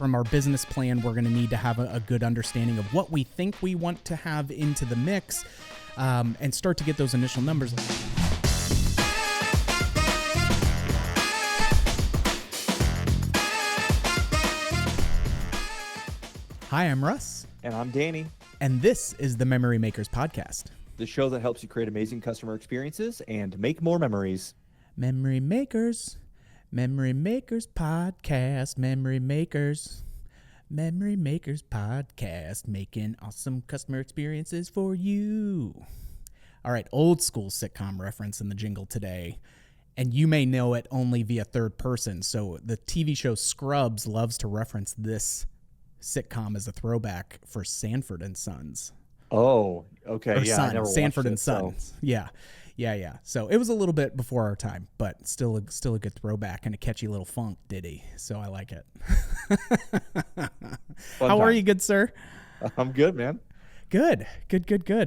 from our business plan, we're going to need to have a good understanding of what we think we want to have into the mix, and start to get those initial numbers. Hi, I'm Russ. And I'm Danny. And this is the Memory Makers Podcast, The show that helps you create amazing customer experiences and make more memories. Memory Makers Podcast, Memory Makers Podcast, making awesome customer experiences for you. All right, old school sitcom reference in the jingle today, and you may know it only via third person. So the TV show Scrubs loves to reference this sitcom as a throwback for Sanford and Sons. Oh, okay. Or yeah, Son, I never Sanford watched and it, Sons. so. Yeah. So it was a little bit before our time, but still a good throwback and a catchy little funk ditty. So I like it. How are you, good sir? I'm good, man. Good.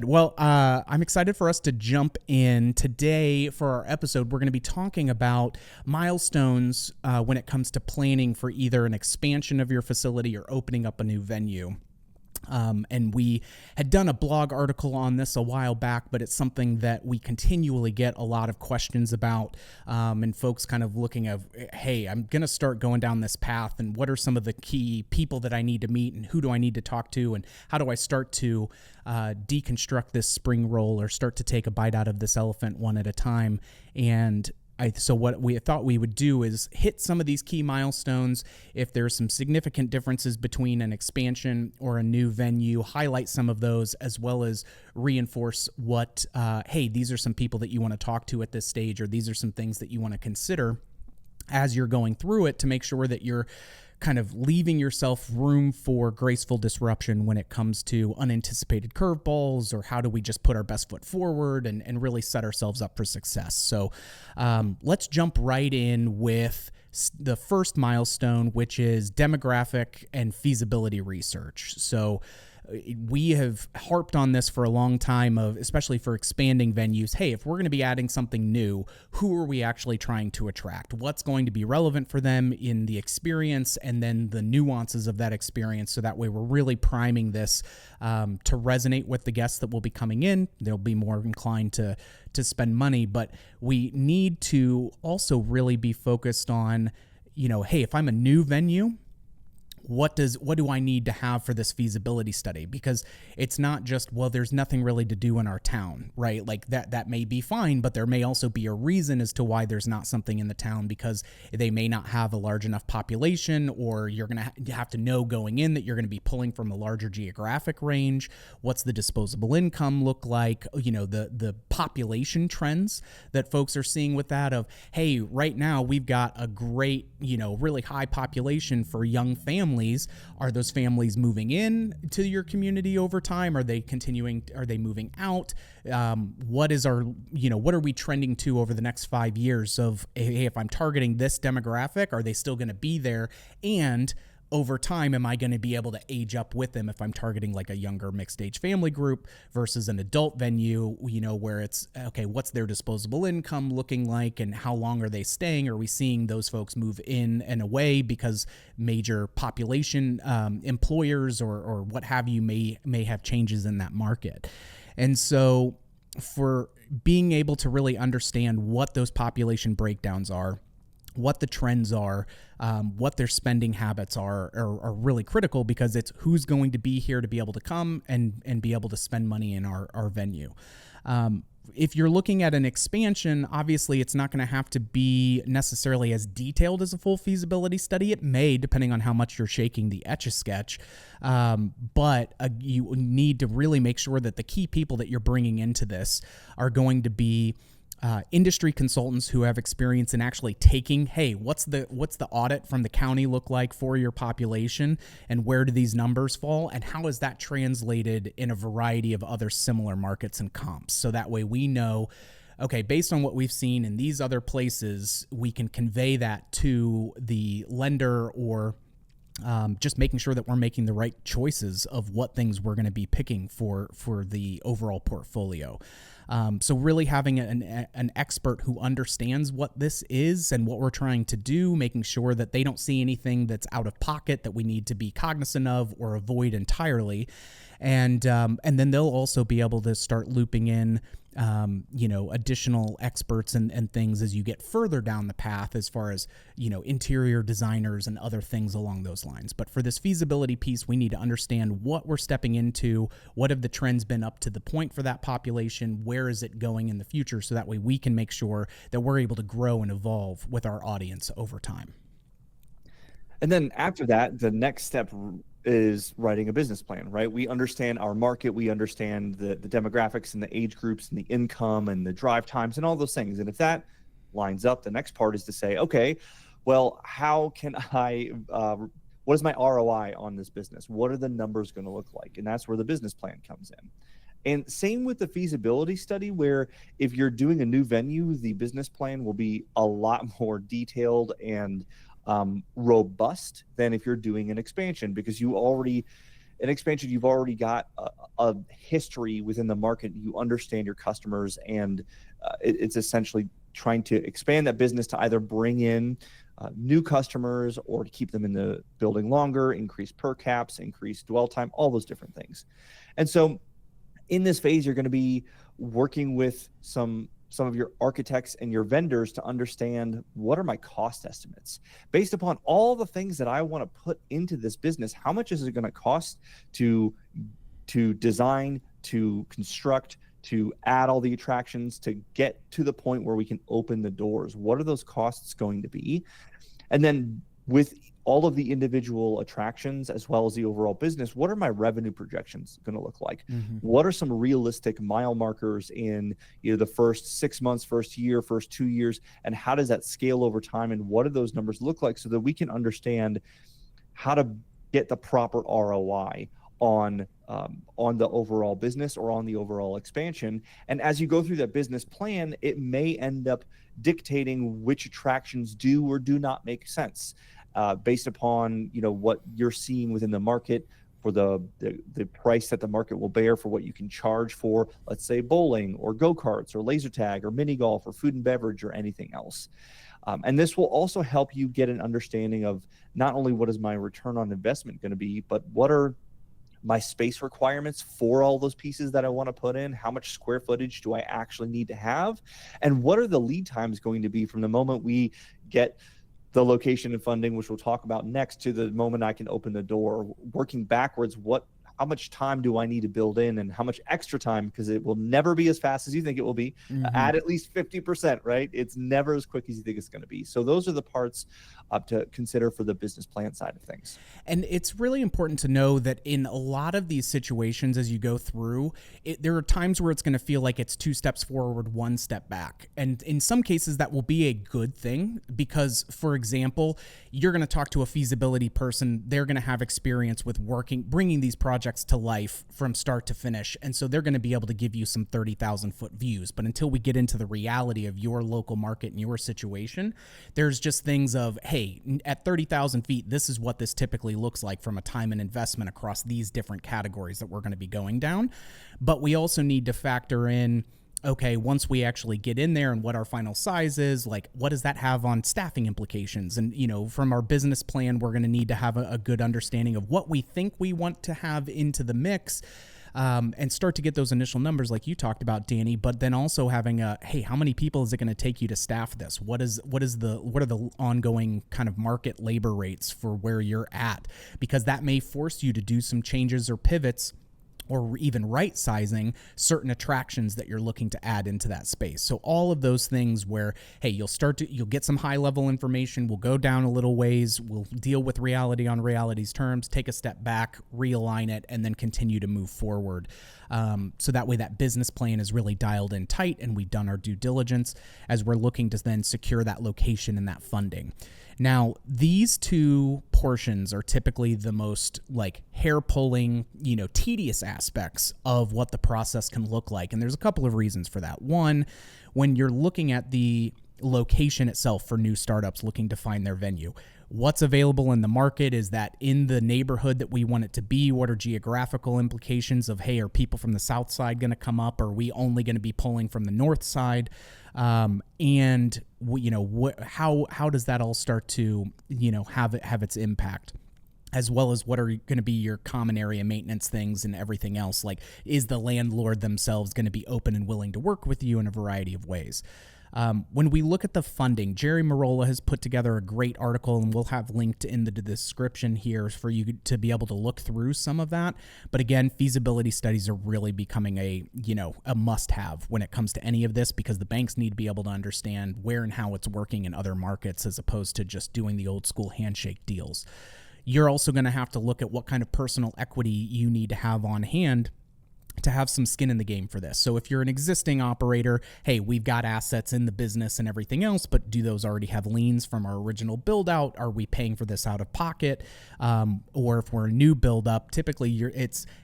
Well, I'm excited for us to jump in today for our episode. We're going to be talking about milestones when it comes to planning for either an expansion of your facility or opening up a new venue. And we had done a blog article on this a while back, but it's something that we continually get a lot of questions about, and folks kind of looking at, hey, I'm going to start going down this path, and what are some of the key people that I need to meet, and who do I need to talk to, and how do I start to deconstruct this spring roll or start to take a bite out of this elephant one at a time. And so what we thought we would do is hit some of these key milestones. If there's some significant differences between an expansion or a new venue, highlight some of those, as well as reinforce what, hey, these are some people that you want to talk to at this stage, or these are some things that you want to consider as you're going through it to make sure that you're kind of leaving yourself room for graceful disruption when it comes to unanticipated curveballs, or how do we just put our best foot forward and really set ourselves up for success. So let's jump right in with the first milestone, which is demographic and feasibility research. So we have harped on this for a long time, especially for expanding venues. Hey, if we're going to be adding something new, who are we actually trying to attract? What's going to be relevant for them in the experience, and then the nuances of that experience, so that way we're really priming this to resonate with the guests that will be coming in. They'll be more inclined to spend money, but we need to also really be focused on, hey, if I'm a new venue, what do I need to have for this feasibility study? Because it's not just, well, there's nothing really to do in our town, right? Like that may be fine, but there may also be a reason as to why there's not something in the town, because they may not have a large enough population, or you're going to have to know going in that you're going to be pulling from a larger geographic range. What's the disposable income look like? The population trends that folks are seeing with that of, hey, right now we've got a great, really high population for young families. Are those families moving in to your community over time? Are they moving out? What are we trending to over the next 5 years of, hey, if I'm targeting this demographic, are they still going to be there? And over time, am I going to be able to age up with them if I'm targeting like a younger mixed age family group versus an adult venue, where it's, okay, what's their disposable income looking like, and how long are they staying? Are we seeing those folks move in and away because major population employers or what have you may have changes in that market? And so for being able to really understand what those population breakdowns are, what the trends are, what their spending habits are really critical, because it's who's going to be here to be able to come and be able to spend money in our venue. If you're looking at an expansion, obviously it's not going to have to be necessarily as detailed as a full feasibility study. It may, depending on how much you're shaking the Etch-a-Sketch, but you need to really make sure that the key people that you're bringing into this are going to be industry consultants who have experience in actually taking, hey, what's the audit from the county look like for your population, and where do these numbers fall, and how is that translated in a variety of other similar markets and comps? So that way we know, okay, based on what we've seen in these other places, we can convey that to the lender, or just making sure that we're making the right choices of what things we're going to be picking for the overall portfolio. So really having an expert who understands what this is and what we're trying to do, making sure that they don't see anything that's out of pocket that we need to be cognizant of or avoid entirely. And then they'll also be able to start looping in additional experts and things as you get further down the path, as far as, interior designers and other things along those lines. But for this feasibility piece, we need to understand what we're stepping into, what have the trends been up to the point for that population, where is it going in the future, so that way we can make sure that we're able to grow and evolve with our audience over time. And then after that, the next step is writing a business plan, right? We understand our market, we understand the demographics and the age groups and the income and the drive times and all those things. And if that lines up, the next part is to say, okay, well, how can what is my ROI on this business? What are the numbers going to look like? And that's where the business plan comes in. And same with the feasibility study, where if you're doing a new venue, the business plan will be a lot more detailed and robust than if you're doing an expansion, because you've already got a history within the market. You understand your customers, and it's essentially trying to expand that business to either bring in new customers or to keep them in the building longer, increase per caps, increase dwell time, all those different things. And so in this phase, you're going to be working with some of your architects and your vendors to understand, what are my cost estimates based upon all the things that I want to put into this business. How much is it going to cost to design, to construct, to add all the attractions, to get to the point where we can open the doors? What are those costs going to be? And then with all of the individual attractions as well as the overall business, what are my revenue projections going to look like? Mm-hmm. What are some realistic mile markers in the first 6 months, first year, first 2 years, and how does that scale over time? And what do those numbers look like, so that we can understand how to get the proper ROI on the overall business or on the overall expansion? And as you go through that business plan, it may end up dictating which attractions do or do not make sense. Based upon what you're seeing within the market, for the price that the market will bear for what you can charge for, let's say, bowling or go-karts or laser tag or mini golf or food and beverage or anything else. And this will also help you get an understanding of not only what is my return on investment going to be, but what are my space requirements for all those pieces that I want to put in? How much square footage do I actually need to have? And what are the lead times going to be from the moment we get the location and funding, which we'll talk about next, to the moment I can open the door, working backwards? How much time do I need to build in, and how much extra time? Because it will never be as fast as you think it will be. Mm-hmm. At least 50%, right? It's never as quick as you think it's going to be. So those are the parts to consider for the business plan side of things. And it's really important to know that in a lot of these situations, as you go through, there are times where it's going to feel like it's 2 steps forward, 1 step back. And in some cases, that will be a good thing, because, for example, you're going to talk to a feasibility person. They're going to have experience with bringing these projects to life from start to finish. And so they're going to be able to give you some 30,000 foot views. But until we get into the reality of your local market and your situation, there's just things of, hey, at 30,000 feet, this is what this typically looks like from a time and investment across these different categories that we're going to be going down. But we also need to factor in, okay, once we actually get in there and what our final size is, like, what does that have on staffing implications? And, from our business plan, we're going to need to have a good understanding of what we think we want to have into the mix. And start to get those initial numbers like you talked about, Danny, but then also having hey, how many people is it going to take you to staff this? What are the ongoing kind of market labor rates for where you're at? Because that may force you to do some changes or pivots, or even right sizing certain attractions that you're looking to add into that space. So all of those things where, hey, you'll get some high level information. We'll go down a little ways. We'll deal with reality on reality's terms, take a step back, realign it, and then continue to move forward. So that way that business plan is really dialed in tight, and we've done our due diligence as we're looking to then secure that location and that funding. Now, these 2 portions are typically the most hair-pulling, tedious aspects of what the process can look like. And there's a couple of reasons for that. One, when you're looking at the location itself for new startups looking to find their venue, what's available in the market. Is that in the neighborhood that we want it to be? What are geographical implications of, hey, are people from the south side going to come up? Are we only going to be pulling from the north side? And how does that all start to, have its impact? As well as what are going to be your common area maintenance things and everything else. Like, is the landlord themselves going to be open and willing to work with you in a variety of ways? When we look at the funding, Jerry Marola has put together a great article, and we'll have linked in the description here for you to be able to look through some of that. But again, feasibility studies are really becoming a must-have when it comes to any of this, because the banks need to be able to understand where and how it's working in other markets, as opposed to just doing the old school handshake deals. You're also going to have to look at what kind of personal equity you need to have on hand to have some skin in the game for this. So if you're an existing operator, hey, we've got assets in the business and everything else, but do those already have liens from our original build out? Are we paying for this out of pocket? Or if we're a new build up, typically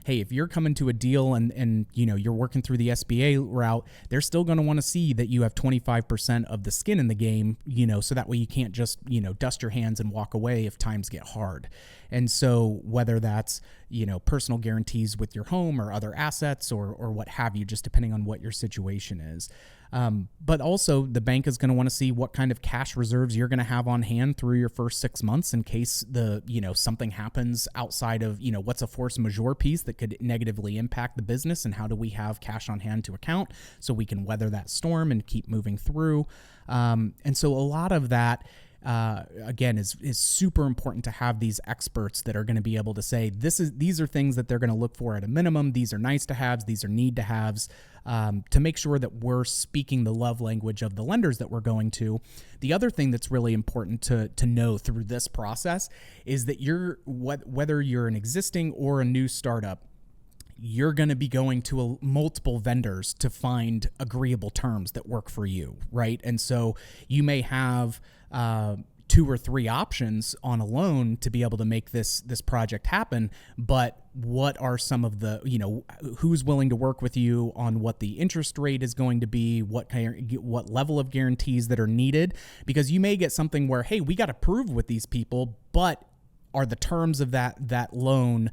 hey, if you're coming to a deal and you're working through the SBA route, they're still going to want to see that you have 25% of the skin in the game, so that way you can't just, dust your hands and walk away if times get hard. And so whether that's, personal guarantees with your home or other assets or what have you, just depending on what your situation is. But also the bank is going to want to see what kind of cash reserves you're going to have on hand through your first 6 months in case something happens outside of, what's a force majeure piece that could negatively impact the business, and how do we have cash on hand to account so we can weather that storm and keep moving through. And so a lot of that, again, is super important to have these experts that are going to be able to say, these are things that they're going to look for at a minimum. These are nice to haves. These are need to haves, to make sure that we're speaking the love language of the lenders that we're going to. The other thing that's really important to know through this process is that whether you're an existing or a new startup, you're going to be going to multiple vendors to find agreeable terms that work for you, right? And so you may have 2 or 3 options on a loan to be able to make this project happen, but what are some of the, who's willing to work with you on what the interest rate is going to be, what level of guarantees that are needed, because you may get something where, hey, we got to prove with these people, but are the terms of that loan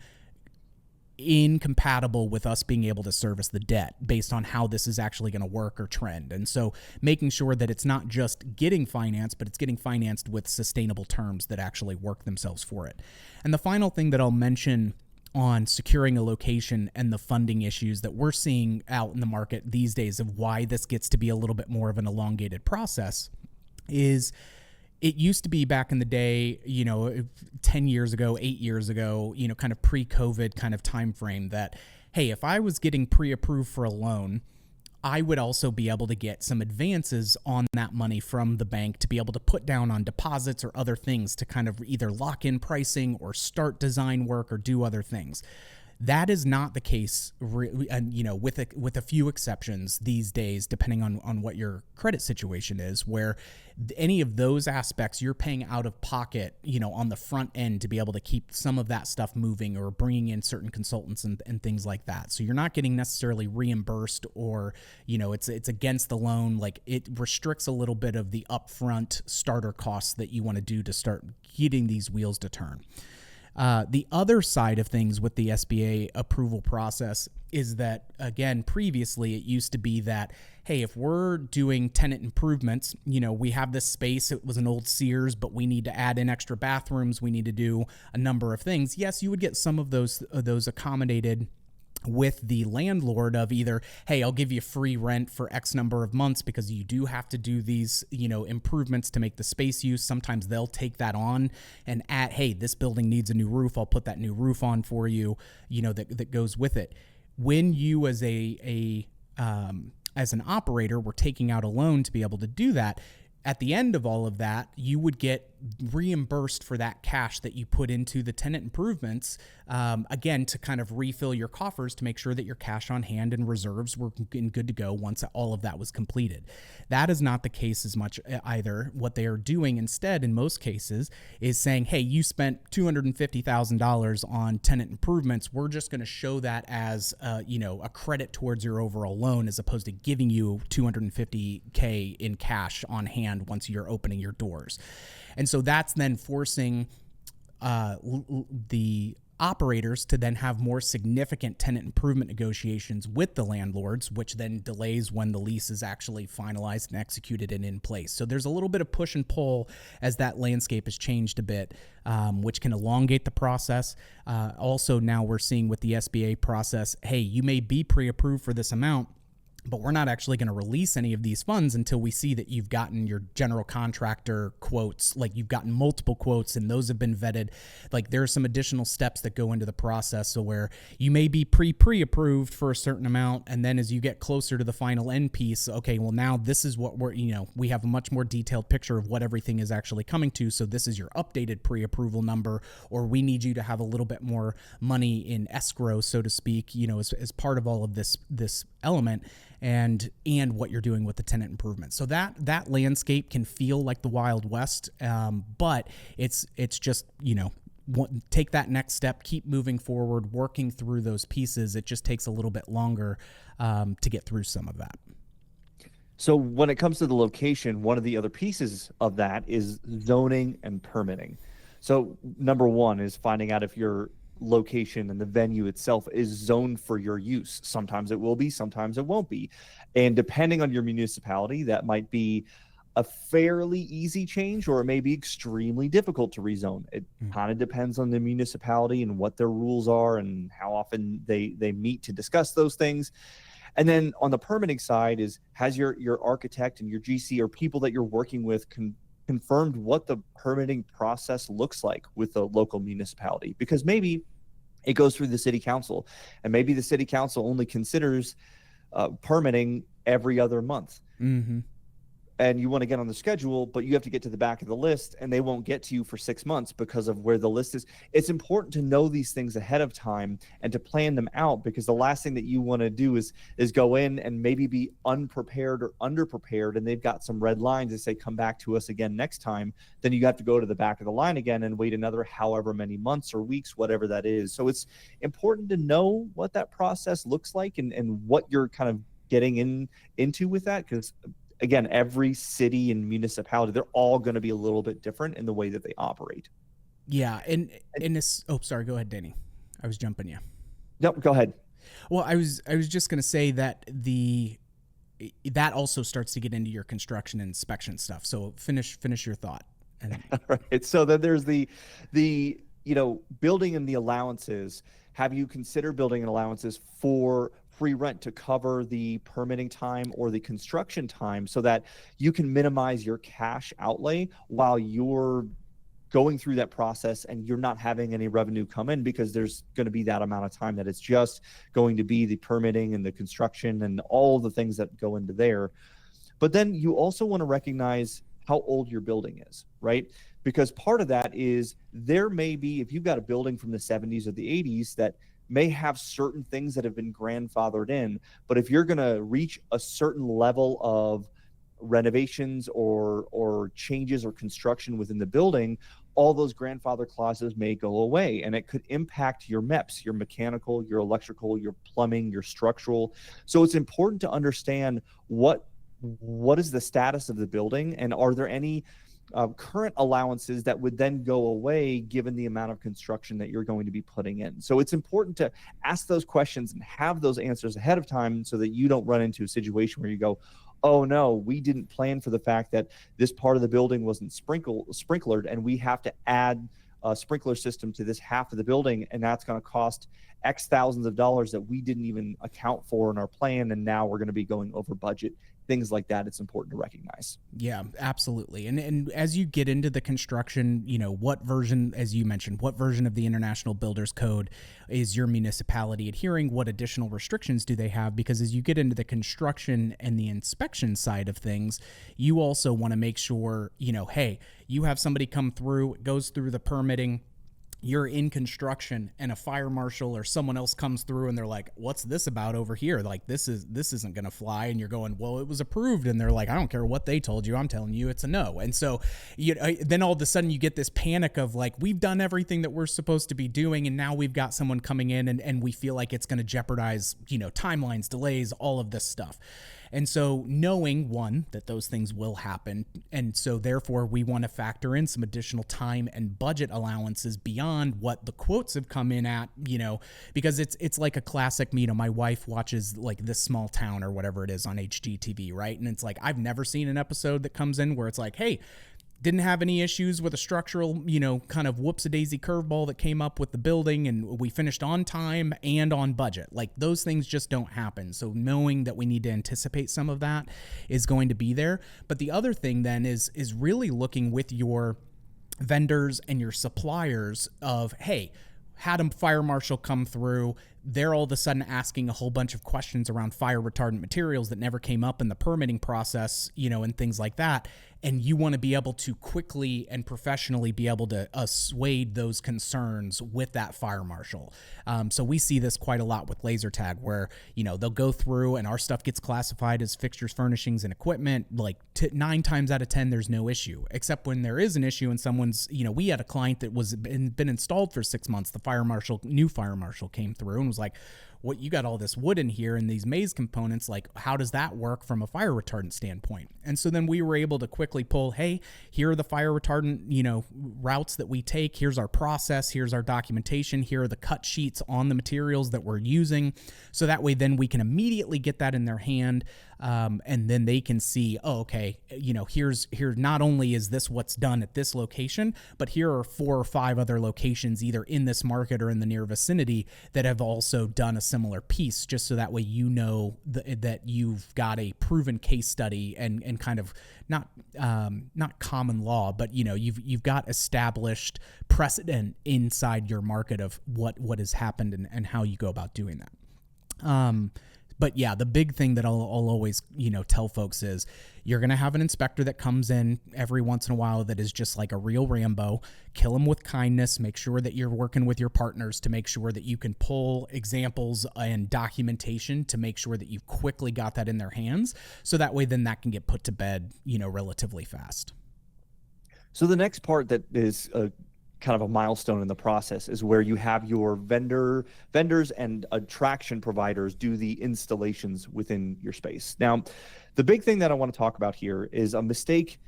incompatible with us being able to service the debt based on how this is actually going to work or trend? And so making sure that it's not just getting financed, but it's getting financed with sustainable terms that actually work themselves for it. And the final thing that I'll mention on securing a location and the funding issues that we're seeing out in the market these days, of why this gets to be a little bit more of an elongated process, is it used to be back in the day, 10 years ago, 8 years ago, kind of pre-COVID kind of time frame, that, hey, if I was getting pre-approved for a loan, I would also be able to get some advances on that money from the bank to be able to put down on deposits or other things to kind of either lock in pricing or start design work or do other things. That is not the case, and with a few exceptions these days, depending on what your credit situation is, where any of those aspects you're paying out of pocket, on the front end to be able to keep some of that stuff moving, or bringing in certain consultants and things like that. So you're not getting necessarily reimbursed, or it's against the loan. Like, it restricts a little bit of the upfront starter costs that you want to do to start getting these wheels to turn. The other side of things with the SBA approval process is that, again, previously it used to be that, hey, if we're doing tenant improvements, we have this space, it was an old Sears, but we need to add in extra bathrooms, we need to do a number of things. Yes, you would get some of those accommodated with the landlord, of either, hey, I'll give you free rent for X number of months because you do have to do these, improvements to make the space use. Sometimes they'll take that on and add, hey, this building needs a new roof, I'll put that new roof on for you, that goes with it. When you as as an operator were taking out a loan to be able to do that, at the end of all of that, you would get reimbursed for that cash that you put into the tenant improvements, again, to kind of refill your coffers to make sure that your cash on hand and reserves were good to go once all of that was completed. That is not the case as much either. What they are doing instead, in most cases, is saying, hey, you spent $250,000 on tenant improvements. We're just going to show that as, a credit towards your overall loan, as opposed to giving you $250K in cash on hand once you're opening your doors. And And so that's then forcing the operators to then have more significant tenant improvement negotiations with the landlords, which then delays when the lease is actually finalized and executed and in place. So there's a little bit of push and pull as that landscape has changed a bit, which can elongate the process. Also, now we're seeing with the SBA process, hey, you may be pre-approved for this amount, but we're not actually going to release any of these funds until we see that you've gotten your general contractor quotes, like you've gotten multiple quotes and those have been vetted. Like there are some additional steps that go into the process, so where you may be pre-approved for a certain amount, and then as you get closer to the final end piece, okay, well now this is what we have a much more detailed picture of what everything is actually coming to, so this is your updated pre-approval number, or we need you to have a little bit more money in escrow, so to speak, as part of all of this element, and what you're doing with the tenant improvement. So that landscape can feel like the Wild West, but it's just, take that next step, keep moving forward, working through those pieces. It just takes a little bit longer to get through some of that. So when it comes to the location, one of the other pieces of that is zoning and permitting. So number one is finding out if your location and the venue itself is zoned for your use. Sometimes it will be, sometimes it won't be. And depending on your municipality, that might be a fairly easy change, or it may be extremely difficult to rezone. It kind of depends on the municipality and what their rules are and how often they meet to discuss those things. And then on the permitting side has your architect and your GC or people that you're working with confirmed what the permitting process looks like with the local municipality, because maybe it goes through the city council and maybe the city council only considers permitting every other month. Mm-hmm. And you want to get on the schedule, but you have to get to the back of the list and they won't get to you for 6 months because of where the list is. It's important to know these things ahead of time and to plan them out, because the last thing that you want to do is go in and maybe be unprepared or underprepared, and they've got some red lines that say, come back to us again next time. Then you have to go to the back of the line again and wait another however many months or weeks, whatever that is. So it's important to know what that process looks like and what you're kind of getting into with that, because again, every city and municipality, they're all going to be a little bit different in the way that they operate. Yeah. And in this, sorry, go ahead, Danny. I was jumping you. No, go ahead. Well, I was just going to say that that also starts to get into your construction and inspection stuff. So finish your thought. And right. So then there's the building and the allowances. Have you considered building and allowances for free rent to cover the permitting time or the construction time, so that you can minimize your cash outlay while you're going through that process and you're not having any revenue come in, because there's going to be that amount of time that it's just going to be the permitting and the construction and all the things that go into there. But then you also want to recognize how old your building is, right? Because part of that is there may be, if you've got a building from the 70s or the 80s that may have certain things that have been grandfathered in, but if you're going to reach a certain level of renovations or changes or construction within the building, all those grandfather clauses may go away, and it could impact your MEPs, your mechanical, your electrical, your plumbing, your structural. So it's important to understand what is the status of the building, and are there any current allowances that would then go away given the amount of construction that you're going to be putting in. So it's important to ask those questions and have those answers ahead of time, so that you don't run into a situation where you go, oh no, we didn't plan for the fact that this part of the building wasn't sprinklered, and we have to add a sprinkler system to this half of the building, and that's going to cost X thousands of dollars that we didn't even account for in our plan, and now we're going to be going over budget. Things like that, it's important to recognize. Yeah, absolutely. And as you get into the construction, what version, as you mentioned, what version of the International Builders Code is your municipality adhering? What additional restrictions do they have? Because as you get into the construction and the inspection side of things, you also want to make sure, hey, you have somebody come through, it goes through the permitting, you're in construction and a fire marshal or someone else comes through and they're like, what's this about over here? Like, this isn't going to fly. And you're going, well, it was approved. And they're like, I don't care what they told you. I'm telling you it's a no. And so then all of a sudden you get this panic of like, we've done everything that we're supposed to be doing. And now we've got someone coming in and we feel like it's going to jeopardize, timelines, delays, all of this stuff. And so knowing, one, that those things will happen, and so therefore we want to factor in some additional time and budget allowances beyond what the quotes have come in at, because it's like a classic, my wife watches like This Small Town or whatever it is on HGTV, right? And it's like, I've never seen an episode that comes in where it's like, hey, didn't have any issues with a structural, kind of whoops-a-daisy curveball that came up with the building, and we finished on time and on budget. Like, those things just don't happen. So knowing that we need to anticipate some of that is going to be there. But the other thing then is really looking with your vendors and your suppliers of, hey, had a fire marshal come through, they're all of a sudden asking a whole bunch of questions around fire retardant materials that never came up in the permitting process, and things like that. And you want to be able to quickly and professionally be able to assuage those concerns with that fire marshal. So we see this quite a lot with laser tag where, they'll go through and our stuff gets classified as fixtures, furnishings, and equipment. Like 9 times out of 10, there's no issue, except when there is an issue and someone's, we had a client that was been installed for 6 months. The new fire marshal came through and was like, what, you got all this wood in here and these maze components, like how does that work from a fire retardant standpoint? And so then we were able to quickly pull, hey, here are the fire retardant, routes that we take. Here's our process. Here's our documentation. Here are the cut sheets on the materials that we're using. So that way then we can immediately get that in their hand. And then they can see, oh, okay, here not only is this what's done at this location, but here are 4 or 5 other locations either in this market or in the near vicinity that have also done a similar piece, just so that way that you've got a proven case study and kind of not common law, but you've got established precedent inside your market of what has happened and how you go about doing that. But yeah, the big thing that I'll always, tell folks is you're going to have an inspector that comes in every once in a while that is just like a real Rambo. Kill them with kindness. Make sure that you're working with your partners to make sure that you can pull examples and documentation to make sure that you've quickly got that in their hands. So that way then that can get put to bed, relatively fast. So the next part that is kind of a milestone in the process is where you have your vendors and attraction providers do the installations within your space. Now, the big thing that I want to talk about here is a mistake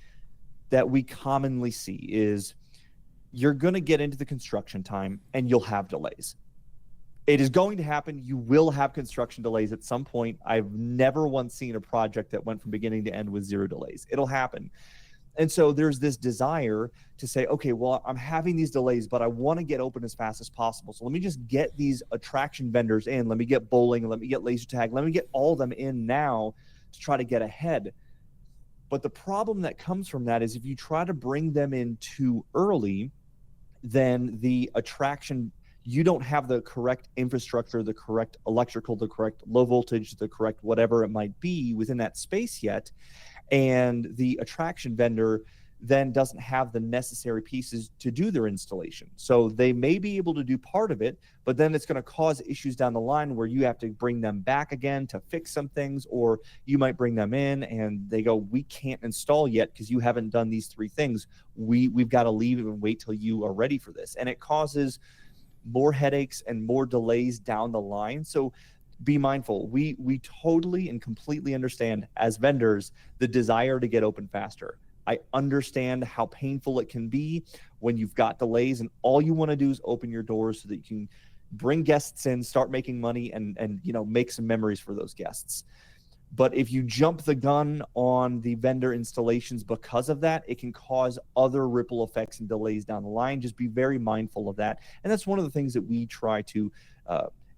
that we commonly see is you're going to get into the construction time and you'll have delays. It is going to happen. You will have construction delays at some point. I've never once seen a project that went from beginning to end with 0 delays. It'll happen. And so there's this desire to say, okay, well, I'm having these delays, but I want to get open as fast as possible. So let me just get these attraction vendors in. Let me get bowling. Let me get laser tag. Let me get all of them in now to try to get ahead. But the problem that comes from that is if you try to bring them in too early, then the attraction, you don't have the correct infrastructure, the correct electrical, the correct low voltage, the correct whatever it might be within that space yet. And the attraction vendor then doesn't have the necessary pieces to do their installation. So they may be able to do part of it, but then it's going to cause issues down the line where you have to bring them back again to fix some things, or you might bring them in and they go, we can't install yet because you haven't done these 3 things. We've got to leave and wait till you are ready for this. And it causes more headaches and more delays down the line. So be mindful. We totally and completely understand as vendors the desire to get open faster. I understand how painful it can be when you've got delays and all you want to do is open your doors so that you can bring guests in, start making money and make some memories for those guests. But if you jump the gun on the vendor installations because of that, it can cause other ripple effects and delays down the line. Just be very mindful of that. And that's one of the things that we try to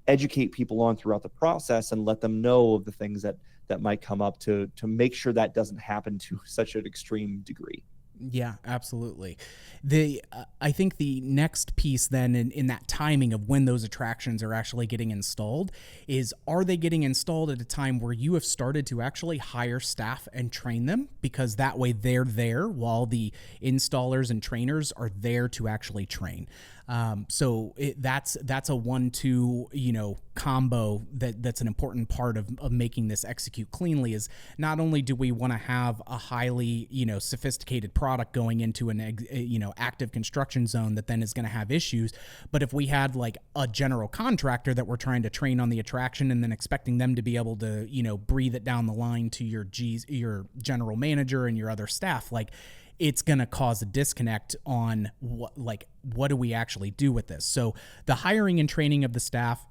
educate people on throughout the process and let them know of the things that might come up to make sure that doesn't happen to such an extreme degree. Yeah, absolutely. I think the next piece then in that timing of when those attractions are actually getting installed is, are they getting installed at a time where you have started to actually hire staff and train them? Because that way they're there while the installers and trainers are there to actually train. That's a 1-2, combo that's an important part of making this execute cleanly. Is not only do we want to have a highly, sophisticated product going into active construction zone that then is going to have issues, but if we had like a general contractor that we're trying to train on the attraction and then expecting them to be able to, breathe it down the line to your general manager and your other staff, like it's going to cause a disconnect on what do we actually do with this. So the hiring and training of the staff,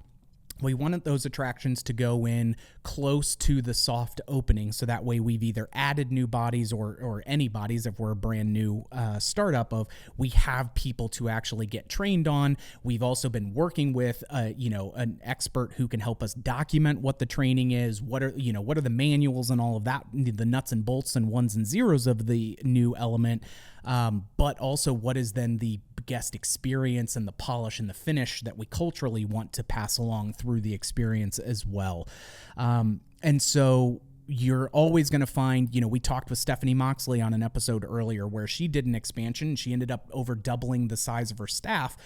we wanted those attractions to go in close to the soft opening, so that way we've either added new bodies or any bodies if we're a brand new startup. Of we have people to actually get trained on. We've also been working with an expert who can help us document what the training is. What are the manuals and all of that, the nuts and bolts and ones and zeros of the new element. But also what is then the guest experience and the polish and the finish that we culturally want to pass along through the experience as well. And so you're always going to find, we talked with Stephanie Moxley on an episode earlier where she did an expansion and she ended up over doubling the size of her staff.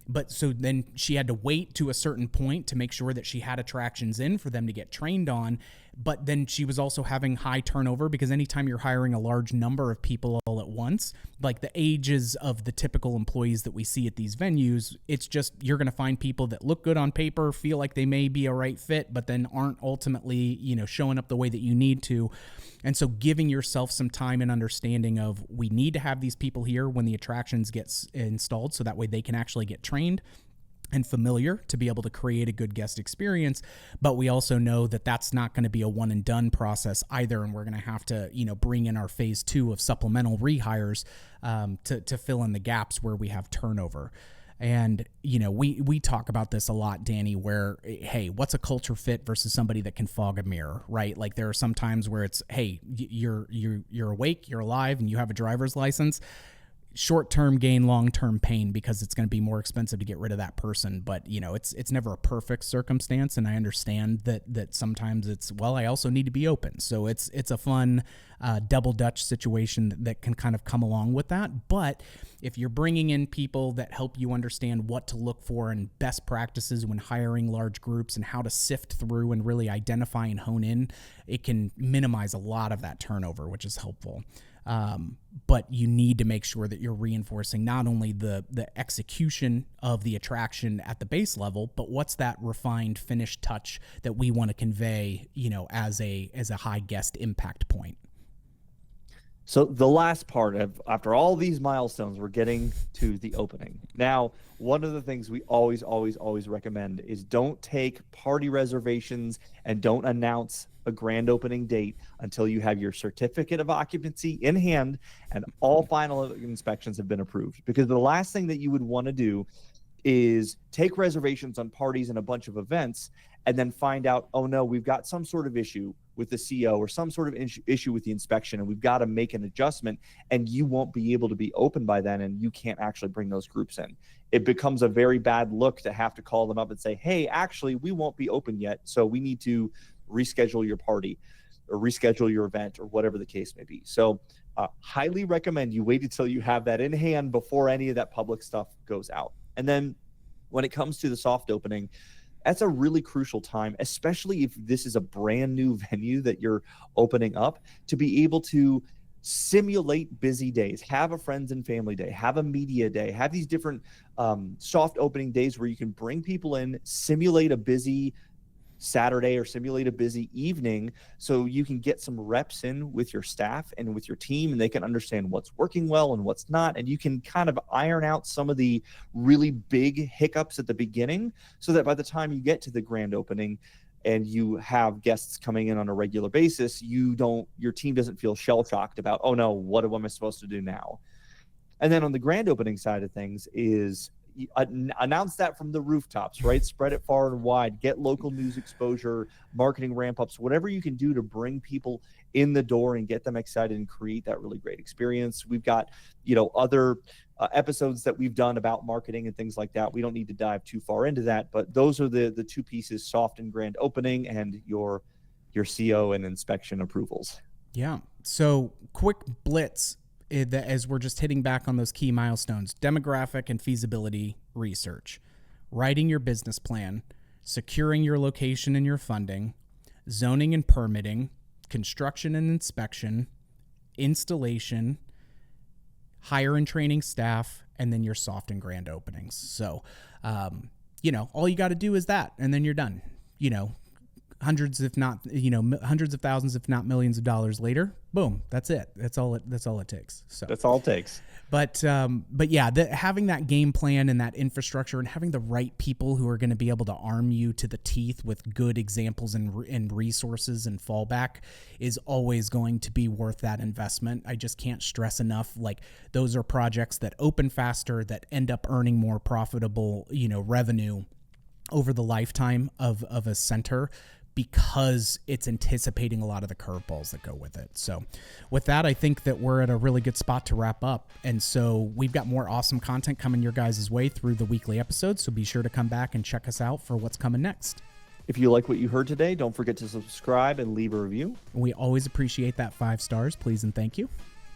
But so then she had to wait to a certain point to make sure that she had attractions in for them to get trained on. But then she was also having high turnover, because anytime you're hiring a large number of people all at once, like the ages of the typical employees that we see at these venues, it's just you're going to find people that look good on paper, feel like they may be a right fit, but then aren't ultimately, showing up the way that you need to. And so giving yourself some time and understanding of we need to have these people here when the attractions get installed, so that way they can actually get trained and familiar to be able to create a good guest experience. But we also know that that's not going to be a one and done process either. And we're going to have to, bring in our phase 2 of supplemental rehires to fill in the gaps where we have turnover. And, we talk about this a lot, Danny, where, hey, what's a culture fit versus somebody that can fog a mirror, right? Like there are some times where it's, hey, you're awake, you're alive, and you have a driver's license. Short-term gain, long-term pain, because it's going to be more expensive to get rid of that person. But it's never a perfect circumstance, and I understand that sometimes it's, well, I also need to be open. So it's a fun double Dutch situation that can kind of come along with that. But if you're bringing in people that help you understand what to look for and best practices when hiring large groups and how to sift through and really identify and hone in, it can minimize a lot of that turnover, which is helpful. But you need to make sure that you're reinforcing not only the execution of the attraction at the base level, but what's that refined finished touch that we want to convey, as a high guest impact point. So the last part of, after all these milestones, we're getting to the opening. Now, one of the things we always recommend is don't take party reservations and don't announce a grand opening date until you have your certificate of occupancy in hand and all final inspections have been approved. Because the last thing that you would want to do is take reservations on parties and a bunch of events and then find out, oh no, we've got some sort of issue with the CO or some sort of issue with the inspection, and we've got to make an adjustment, and you won't be able to be open by then, and you can't actually bring those groups in. It becomes a very bad look to have to call them up and say, hey, actually, we won't be open yet, so we need to reschedule your party or reschedule your event or whatever the case may be. So highly recommend you wait until you have that in hand before any of that public stuff goes out. And then when it comes to the soft opening, that's a really crucial time, especially if this is a brand new venue that you're opening up, to be able to simulate busy days, have a friends and family day, have a media day, have these different soft opening days where you can bring people in, simulate a busy Saturday or simulate a busy evening, so you can get some reps in with your staff and with your team, and they can understand what's working well and what's not, and you can kind of iron out some of the really big hiccups at the beginning, so that by the time you get to the grand opening and you have guests coming in on a regular basis, your team doesn't feel shell-shocked about, oh no, what am I supposed to do now? And then on the grand opening side of things is announce that from the rooftops, right? Spread it far and wide, get local news exposure, marketing ramp ups, whatever you can do to bring people in the door and get them excited and create that really great experience. We've got, other episodes that we've done about marketing and things like that. We don't need to dive too far into that, but those are the two pieces: soft and grand opening and your CO and inspection approvals. Yeah. So quick blitz. as we're just hitting back on those key milestones: demographic and feasibility research, writing your business plan, securing your location and your funding, zoning and permitting, construction and inspection, installation, hire and training staff, and then your soft and grand openings. So, all you got to do is that, and then you're done. Hundreds, if not, hundreds of thousands, if not millions of dollars later, boom, that's it. That's all it takes. So that's all it takes. But yeah, having that game plan and that infrastructure and having the right people who are going to be able to arm you to the teeth with good examples and resources and fallback is always going to be worth that investment. I just can't stress enough. Like, those are projects that open faster, that end up earning more profitable, revenue over the lifetime of a center, because it's anticipating a lot of the curveballs that go with it. So with that, I think that we're at a really good spot to wrap up. And so we've got more awesome content coming your guys' way through the weekly episodes. So be sure to come back and check us out for what's coming next. If you like what you heard today, don't forget to subscribe and leave a review. We always appreciate that 5 stars. Please and thank you.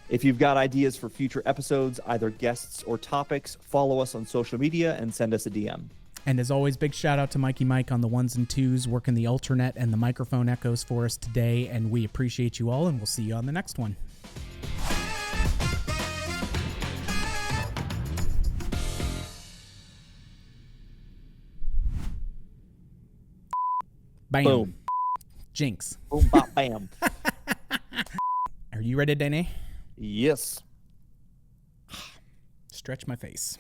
If you've got ideas for future episodes, either guests or topics, follow us on social media and send us a DM. And as always, big shout out to Mikey Mike on the 1s and 2s, working the alternate and the microphone echoes for us today. And we appreciate you all, and we'll see you on the next one. Bam. Boom. Jinx. Boom, bop, bam. Are you ready, Danny? Yes. Stretch my face.